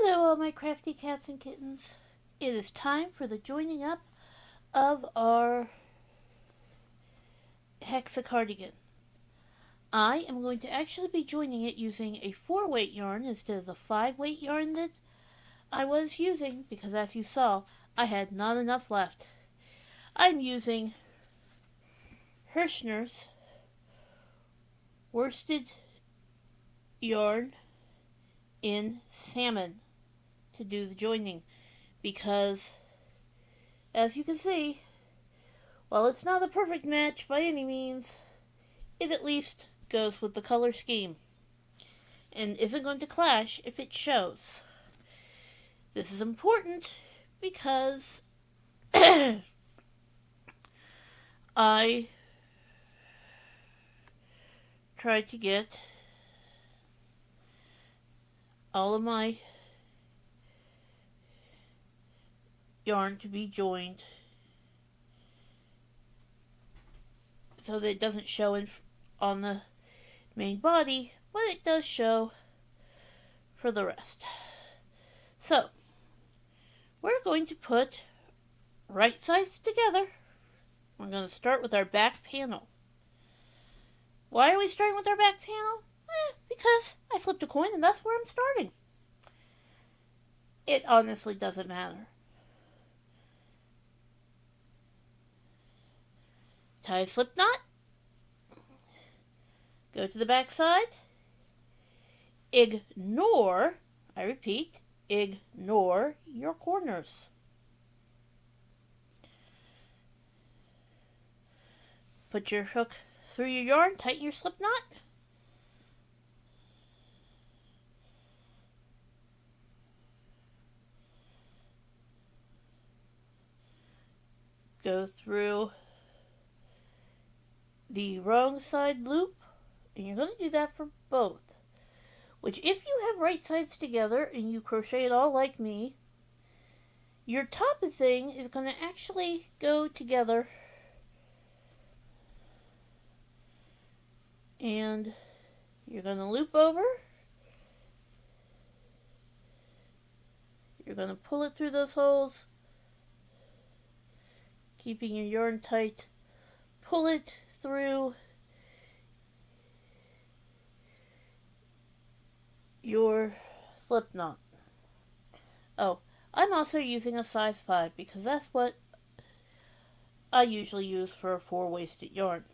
Hello, all my crafty cats and kittens. It is time for the joining up of our hexicardigan. I am going to actually be joining it using a 4-weight yarn instead of the 5-weight yarn that I was using because, as you saw, I had not enough left. I'm using Hirschner's worsted yarn in salmon to do the joining because, as you can see, while it's not a perfect match by any means, it at least goes with the color scheme and isn't going to clash if it shows. This is important because I tried to get all of my yarn to be joined so that it doesn't show on the main body, but it does show for the rest. So, we're going to put right sides together. We're going to start with our back panel. Why are we starting with our back panel? Because I flipped a coin and that's where I'm starting. It honestly doesn't matter. Tie a slip knot. Go to the back side. Ignore, I repeat, ignore your corners. Put your hook through your yarn, tighten your slip knot. Go through the wrong side loop, and you're going to do that for both. Which, if you have right sides together and you crochet it all like me, your top thing is going to actually go together, and you're going to loop over. You're going to pull it through those holes, keeping your yarn tight. Pull it through your slip knot. Oh, I'm also using a size 5 because that's what I usually use for a 4-waisted yarn.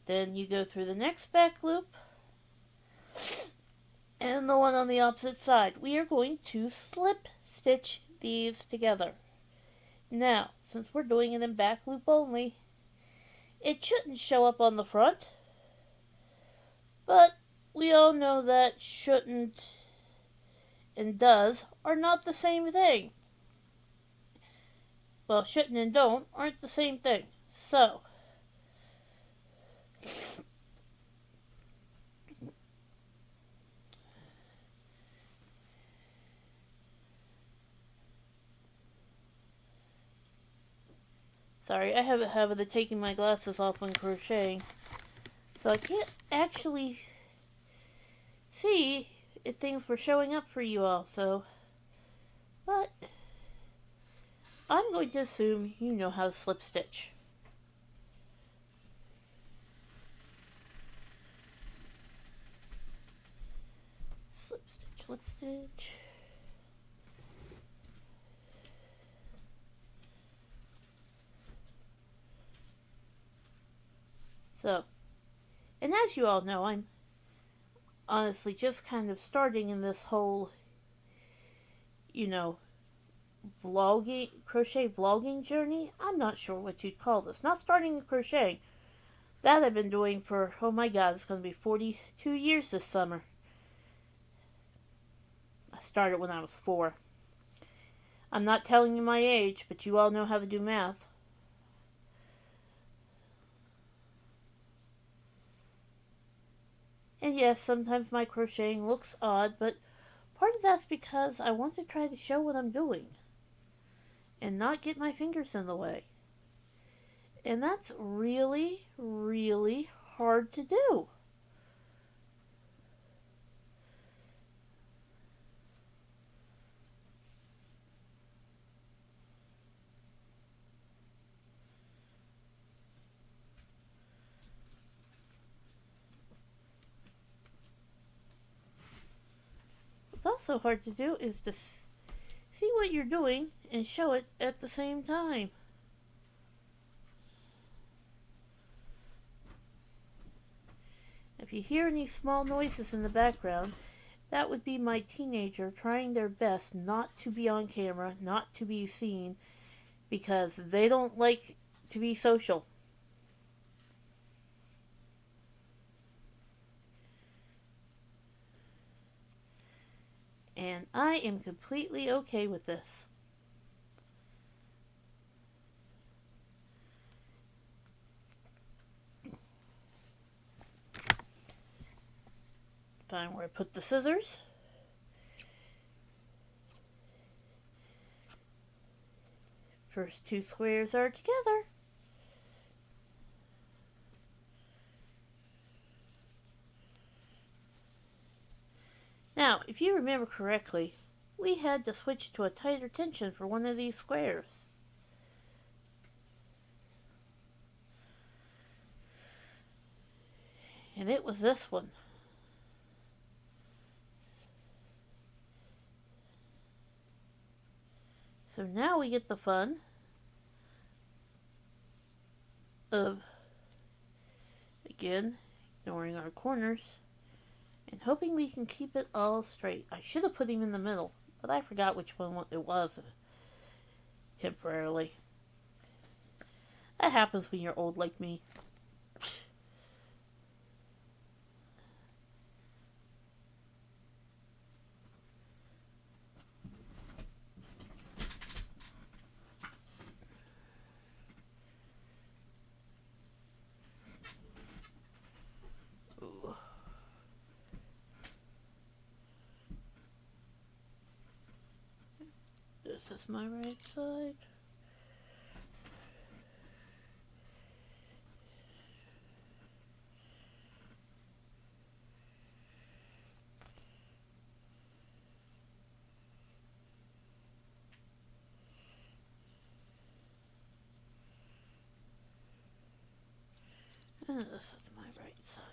Then you go through the next back loop and the one on the opposite side. We are going to slip stitch these together. Now, since we're doing it in back loop only, it shouldn't show up on the front, but we all know that shouldn't and does are not the same thing. Well, shouldn't and don't aren't the same thing. So, sorry, I have a habit of taking my glasses off when crocheting, so I can't actually see if things were showing up for you all, but I'm going to assume you know how to slip stitch. Slip stitch, slip stitch. So, and as you all know, I'm honestly just kind of starting in this whole, crochet vlogging journey. I'm not sure what you'd call this. Not starting crocheting. That I've been doing for, oh my god, it's going to be 42 years this summer. I started when I was 4. I'm not telling you my age, but you all know how to do math. And yes, sometimes my crocheting looks odd, but part of that's because I want to try to show what I'm doing and not get my fingers in the way. And that's really, really hard to do. also hard to do is to see what you're doing and show it at the same time. If you hear any small noises in the background, that would be my teenager trying their best not to be on camera, not to be seen, because they don't like to be social. And I am completely okay with this. Find where I put the scissors. First two squares are together. Now, if you remember correctly, we had to switch to a tighter tension for one of these squares. And it was this one. So now we get the fun of, again, ignoring our corners and hoping we can keep it all straight. I should have put him in the middle, but I forgot which one it was temporarily. That happens when you're old like me. Ooh. This is my right side. And this is my right side.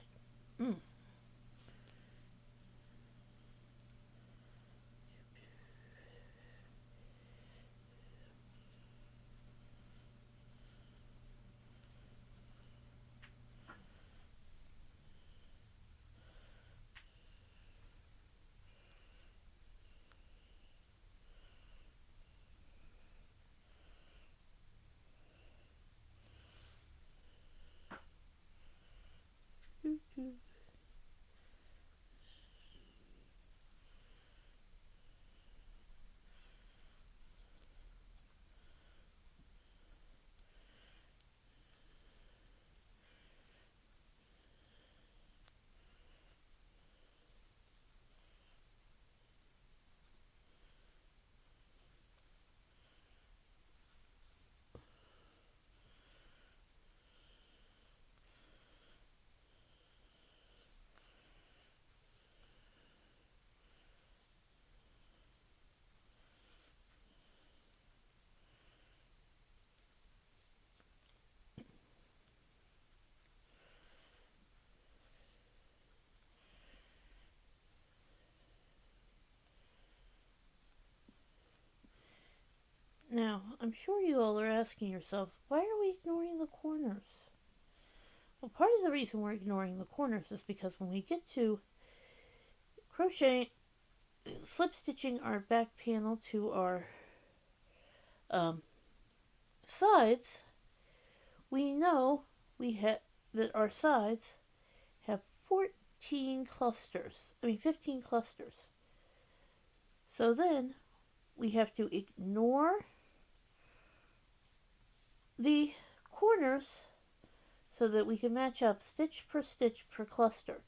Now, I'm sure you all are asking yourself, why are we ignoring the corners? Well, part of the reason we're ignoring the corners is because when we get to slip stitching our back panel to our sides, we know that our sides have 15 clusters. So then we have to ignore the corners so that we can match up stitch per cluster.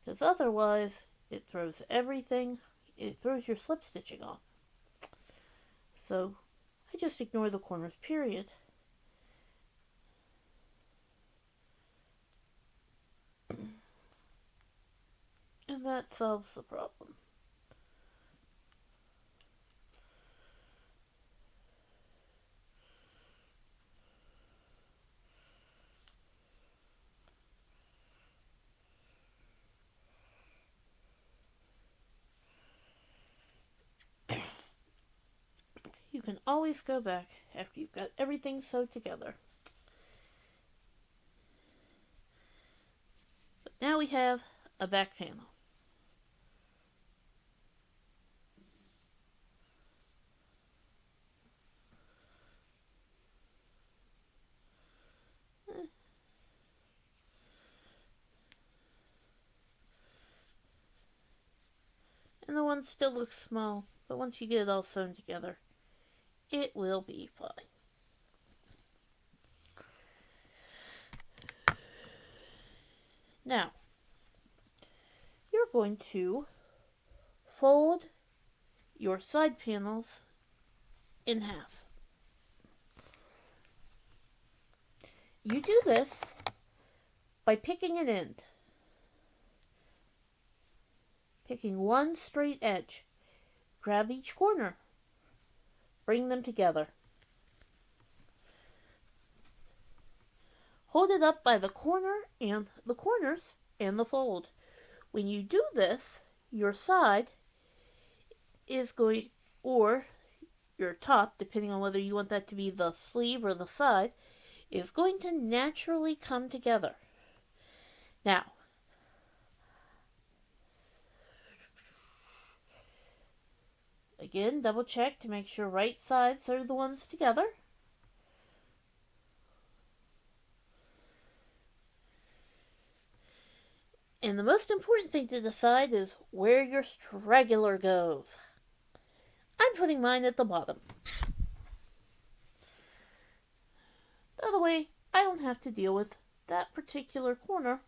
Because otherwise, it throws your slip stitching off. So I just ignore the corners, period. And that solves the problem. can always go back after you've got everything sewed together. But now we have a back panel. And the one still looks small, but once you get it all sewn together, it will be fine. Now, you're going to fold your side panels in half. You do this by picking an end. Picking one straight edge. Grab each corner. Bring them together. Hold it up by the corner and the corners and the fold. When you do this, your side is going, or your top, depending on whether you want that to be the sleeve or the side, is going to naturally come together. Now, again, double check to make sure right sides are the ones together. And the most important thing to decide is where your straggler goes. I'm putting mine at the bottom. The other way, I don't have to deal with that particular corner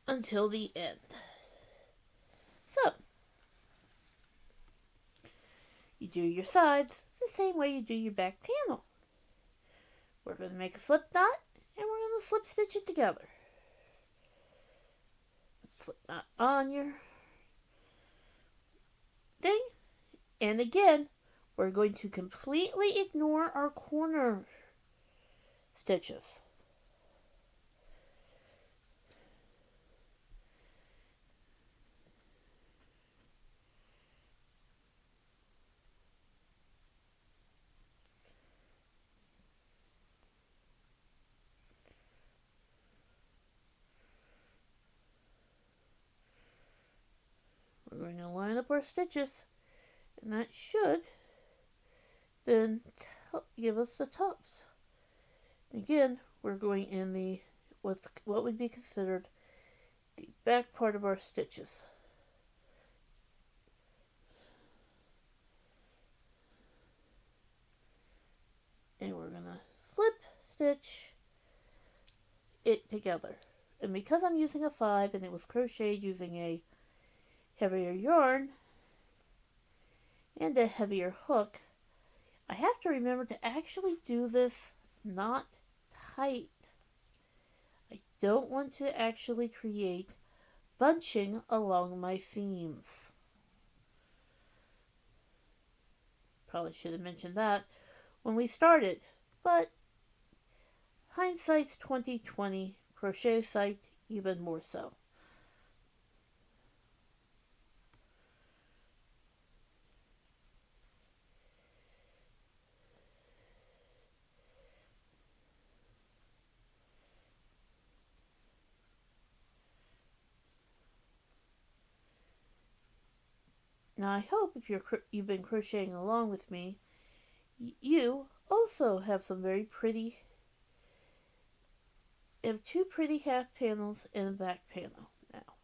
until the end. So, you do your sides the same way you do your back panel. We're going to make a slip knot and we're going to slip stitch it together. Slip knot on your thing. And again, we're going to completely ignore our corner stitches. We're going to line up our stitches, and that should then give us the tops. Again, we're going in the what would be considered the back part of our stitches. And we're going to slip stitch it together. And because I'm using a 5 and it was crocheted using a heavier yarn and a heavier hook, I have to remember to actually do this not tight. I don't want to actually create bunching along my seams. Probably should have mentioned that when we started, but hindsight's 20/20, crochet sight even more so. Now I hope if you've been crocheting along with me, you also have some very pretty, have two pretty half panels and a back panel now.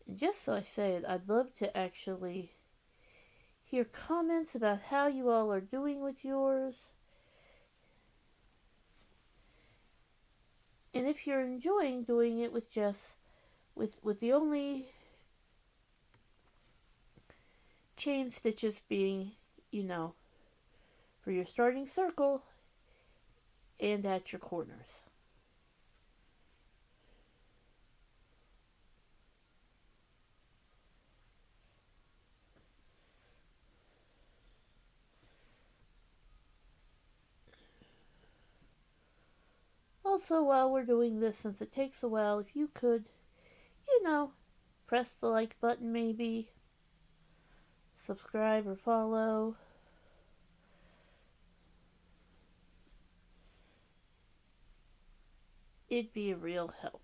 And just so I say it, I'd love to actually hear comments about how you all are doing with yours. And if you're enjoying doing it with just, with the only chain stitches being, for your starting circle and at your corners. also, while we're doing this, since it takes a while, if you could, you know, press the like button maybe, subscribe or follow. It'd be a real help.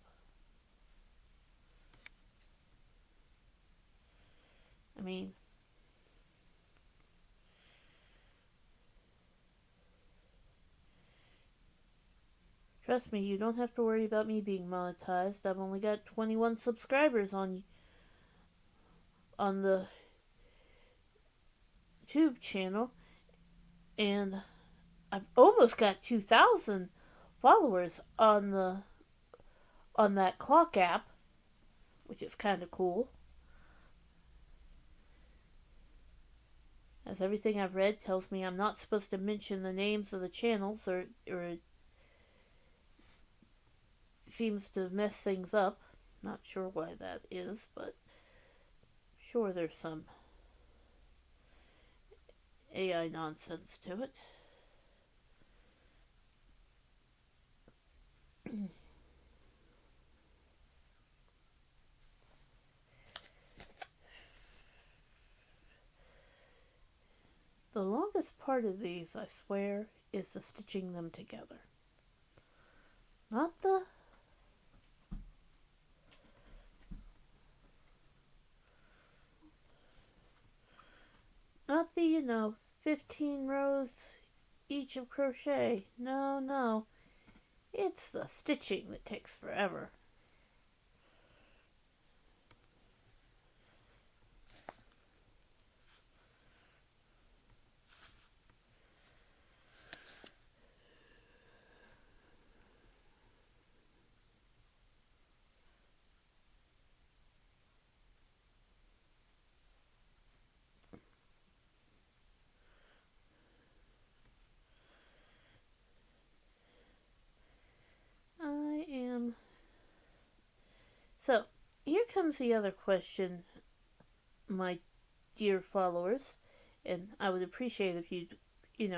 I mean, trust me, you don't have to worry about me being monetized. I've only got 21 subscribers on the YouTube channel, and I've almost got 2,000 followers on that clock app, which is kind of cool. As everything I've read tells me I'm not supposed to mention the names of the channels, or it seems to mess things up. Not sure why that is, but sure there's some AI nonsense to it. The longest part of these, I swear, is the stitching them together. Not the Not the 15 rows each of crochet. No. It's the stitching that takes forever. So, here comes the other question, my dear followers, and I would appreciate if you'd,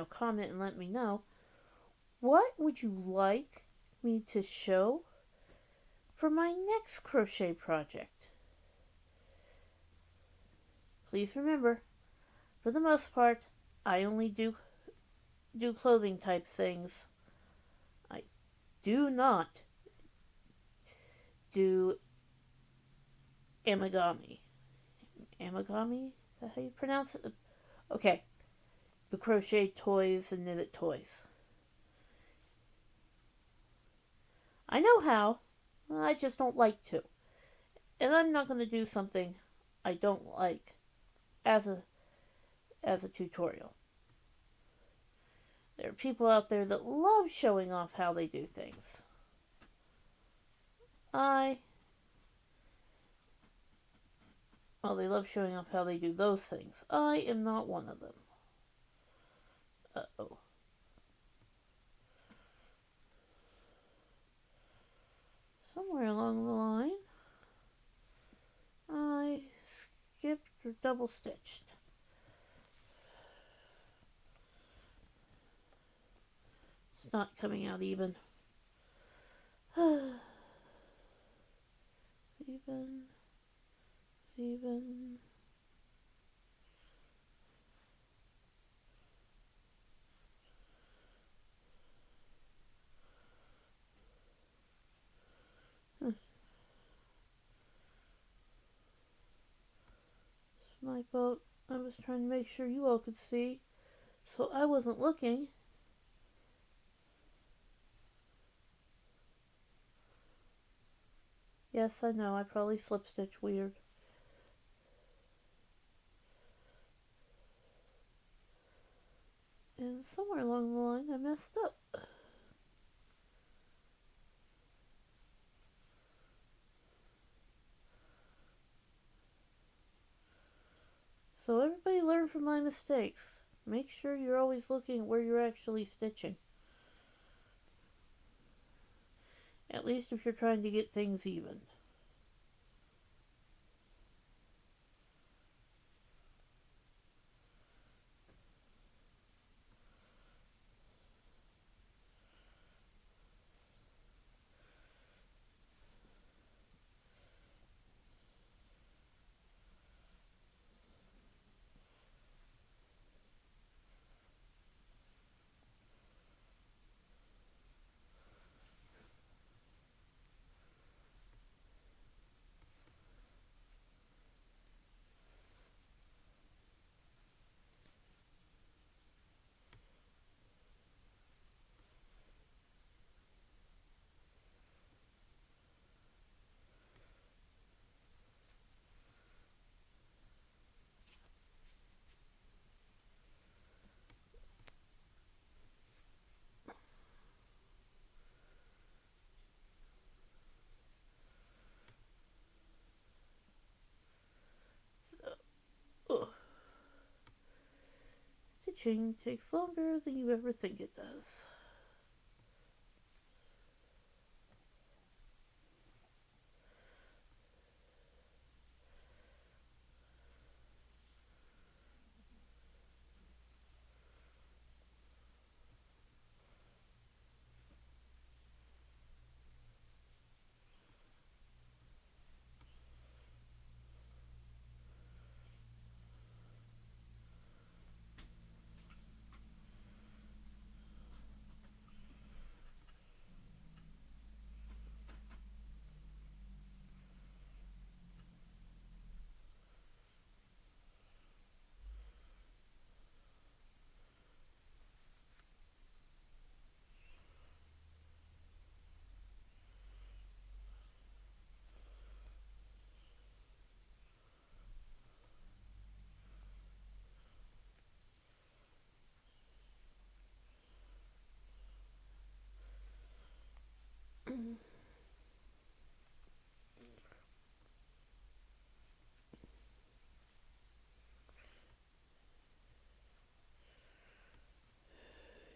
comment and let me know. What would you like me to show for my next crochet project? Please remember, for the most part, I only do clothing type things. I do not do amigami. Amigami? Is that how you pronounce it? Okay. The crochet toys and knitted toys. I know how. I just don't like to. And I'm not going to do something I don't like as a tutorial. There are people out there that love showing off how they do things. Well, they love showing off how they do those things. I am not one of them. Uh-oh. Somewhere along the line, I skipped or double stitched. It's not coming out even. Even. It's my boat. I was trying to make sure you all could see, so I wasn't looking. Yes, I know, I probably slip stitch weird. And somewhere along the line I messed up. So everybody learn from my mistakes. Make sure you're always looking at where you're actually stitching. At least if you're trying to get things even. stitching takes longer than you ever think it does.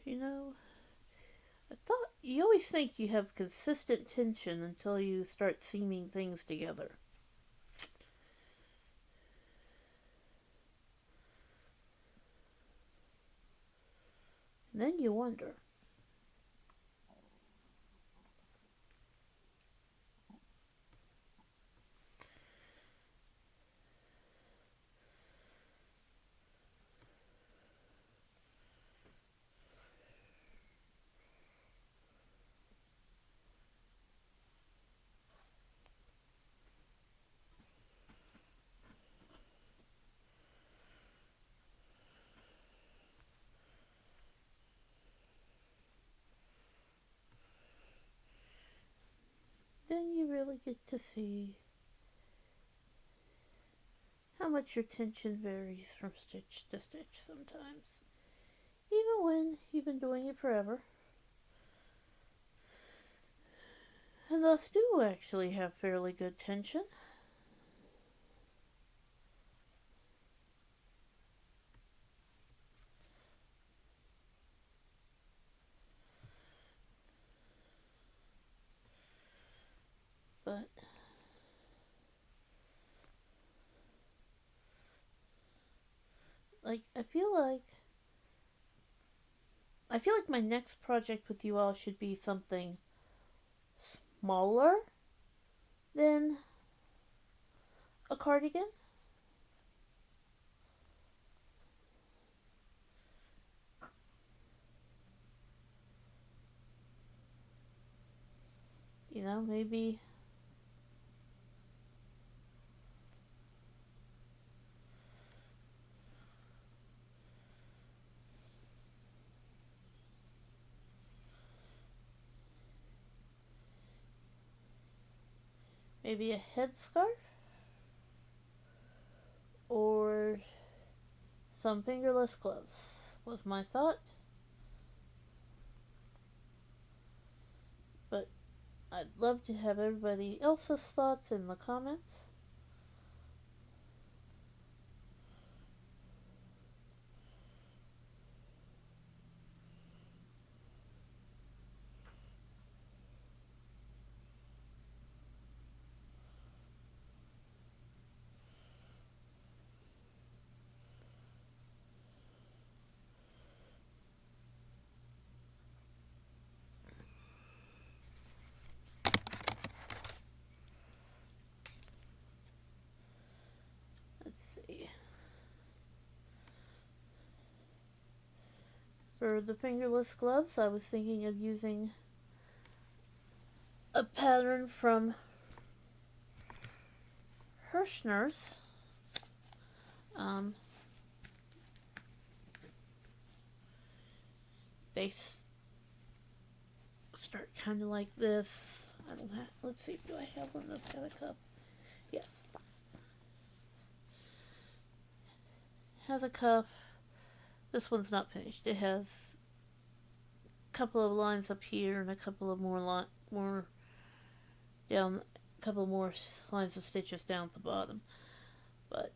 You know, I thought you always think you have consistent tension until you start seaming things together. And then you wonder. Then you really get to see how much your tension varies from stitch to stitch sometimes. Even when you've been doing it forever. And thus do actually have fairly good tension. But I feel like my next project with you all should be something smaller than a cardigan. You know, maybe a headscarf or some fingerless gloves was my thought. But I'd love to have everybody else's thoughts in the comments. Let's see. For the fingerless gloves, I was thinking of using a pattern from Hirschner's. They start kind of like this. I don't have. Let's see. Do I have one that's got a cup? Yes. Has a cuff. This one's not finished. It has a couple of lines up here and a couple of more down. A couple more lines of stitches down at the bottom. But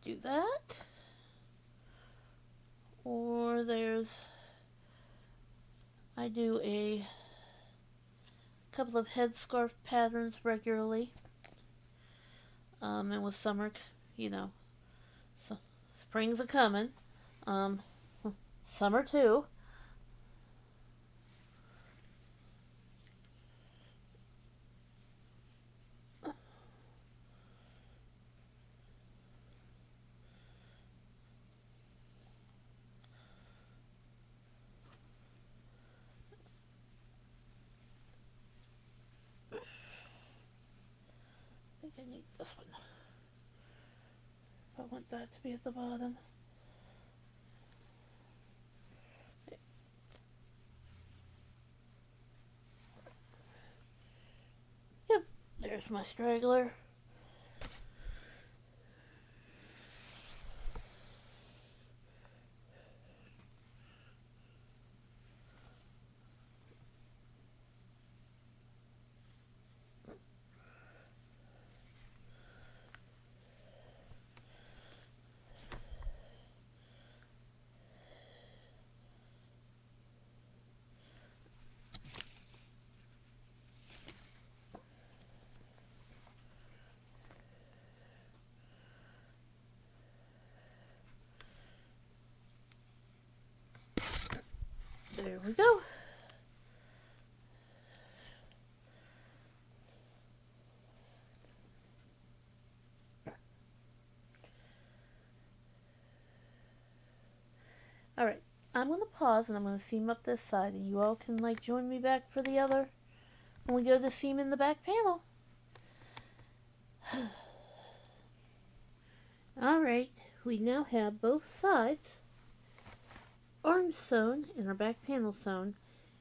do that. Or I do a couple of headscarf patterns regularly. And with summer, so spring's a coming. Summer too. I think I need this one. I want that to be at the bottom. Yep, there's my straggler. There we go. Alright, I'm going to pause and I'm going to seam up this side, and you all can join me back for the other when we go to seam in the back panel. Alright, we now have both sides arms sewn and our back panel sewn,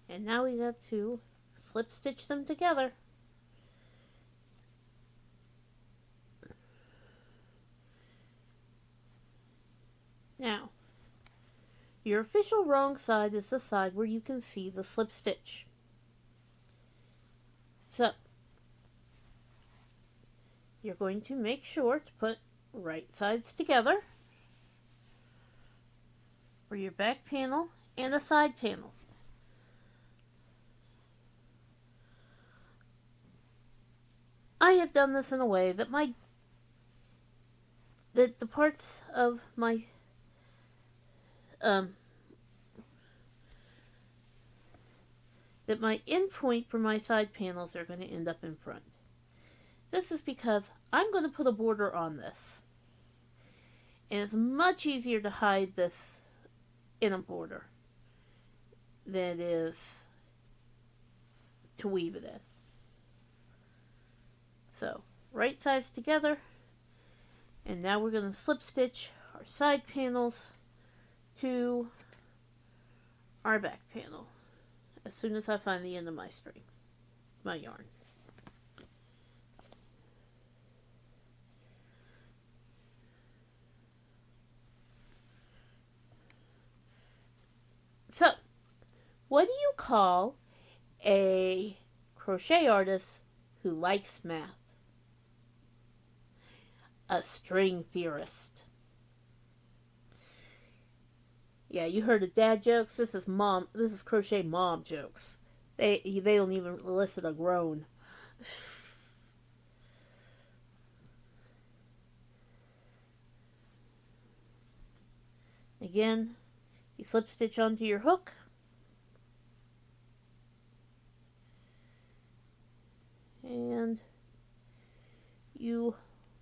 and now we got to slip stitch them together. Now, your official wrong side is the side where you can see the slip stitch. So, you're going to make sure to put right sides together for your back panel and a side panel. I have done this in a way that the parts of my that my end point for my side panels are going to end up in front. This is because I'm going to put a border on this, and it's much easier to hide this in a border than it is to weave it in. So, right sides together, and now we're going to slip stitch our side panels to our back panel as soon as I find the end of my string, my yarn. So, what do you call a crochet artist who likes math? A string theorist. Yeah, you heard of dad jokes. This is crochet mom jokes. They don't even elicit a groan. Again, you slip stitch onto your hook. And you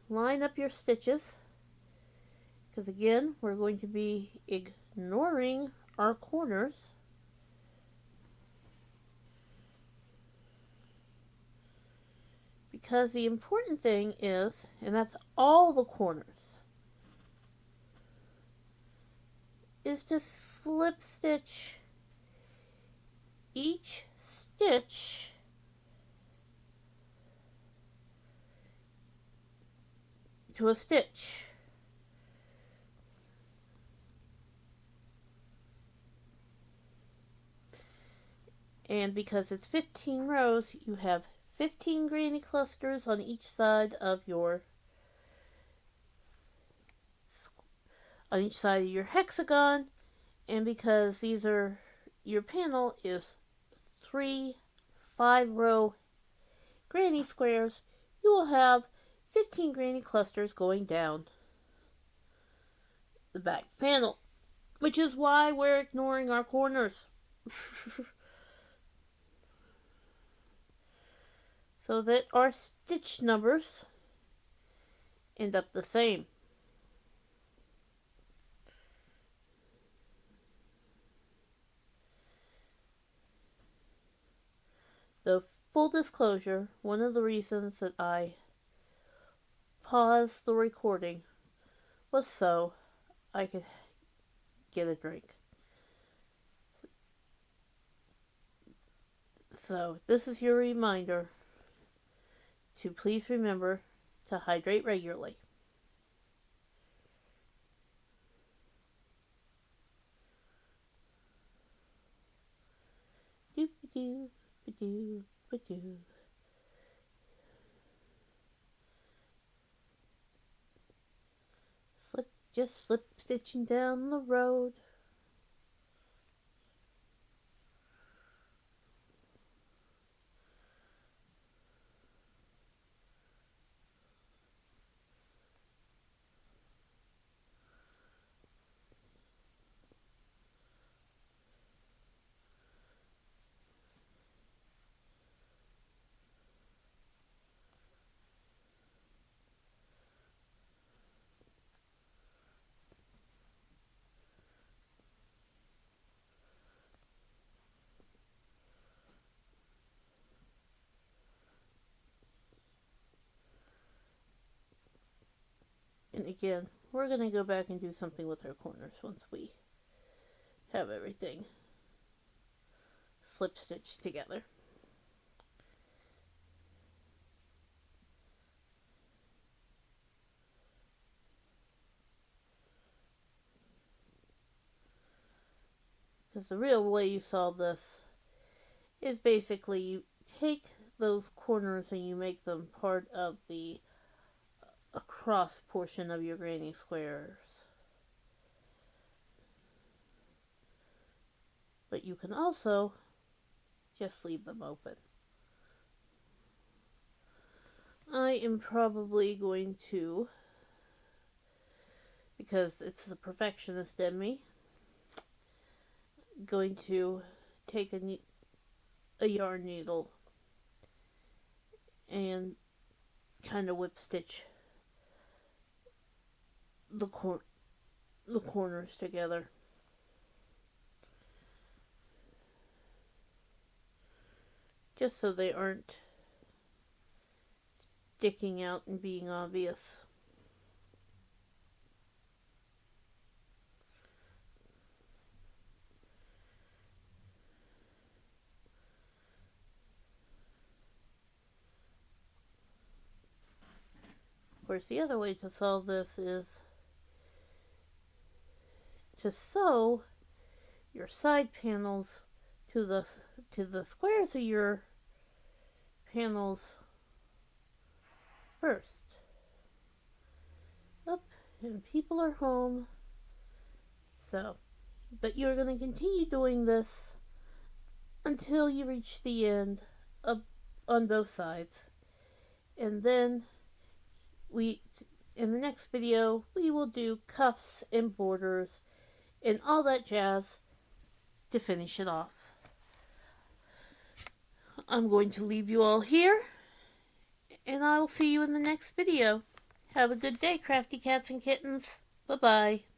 line up your stitches, because again, we're going to be ignoring our corners. Because the important thing is, and that's all the corners, is to slip stitch each stitch to a stitch. And because it's 15 rows, you have 15 granny clusters on each side of your on each side of your hexagon, and because your panel is 3 5-row granny squares, you will have 15 granny clusters going down the back panel, which is why we're ignoring our corners. So that our stitch numbers end up the same. So, full disclosure, one of the reasons that I paused the recording was so I could get a drink. So, this is your reminder to please remember to hydrate regularly. Doop-a-doo, just slip stitching down the road. And again, we're going to go back and do something with our corners once we have everything slip stitched together. Because the real way you solve this is basically you take those corners and you make them part of the across portion of your granny squares. But you can also just leave them open. I am probably going to, because it's the perfectionist in me, going to take a yarn needle and kind of whip stitch the corners together. Just so they aren't sticking out and being obvious. Of course, the other way to solve this is to sew your side panels to the squares of your panels first. Up, and people are home. So, but you're going to continue doing this until you reach the end on both sides. And then in the next video, we will do cuffs and borders and all that jazz to finish it off. I'm going to leave you all here, and I'll see you in the next video. Have a good day, crafty cats and kittens. Bye-bye.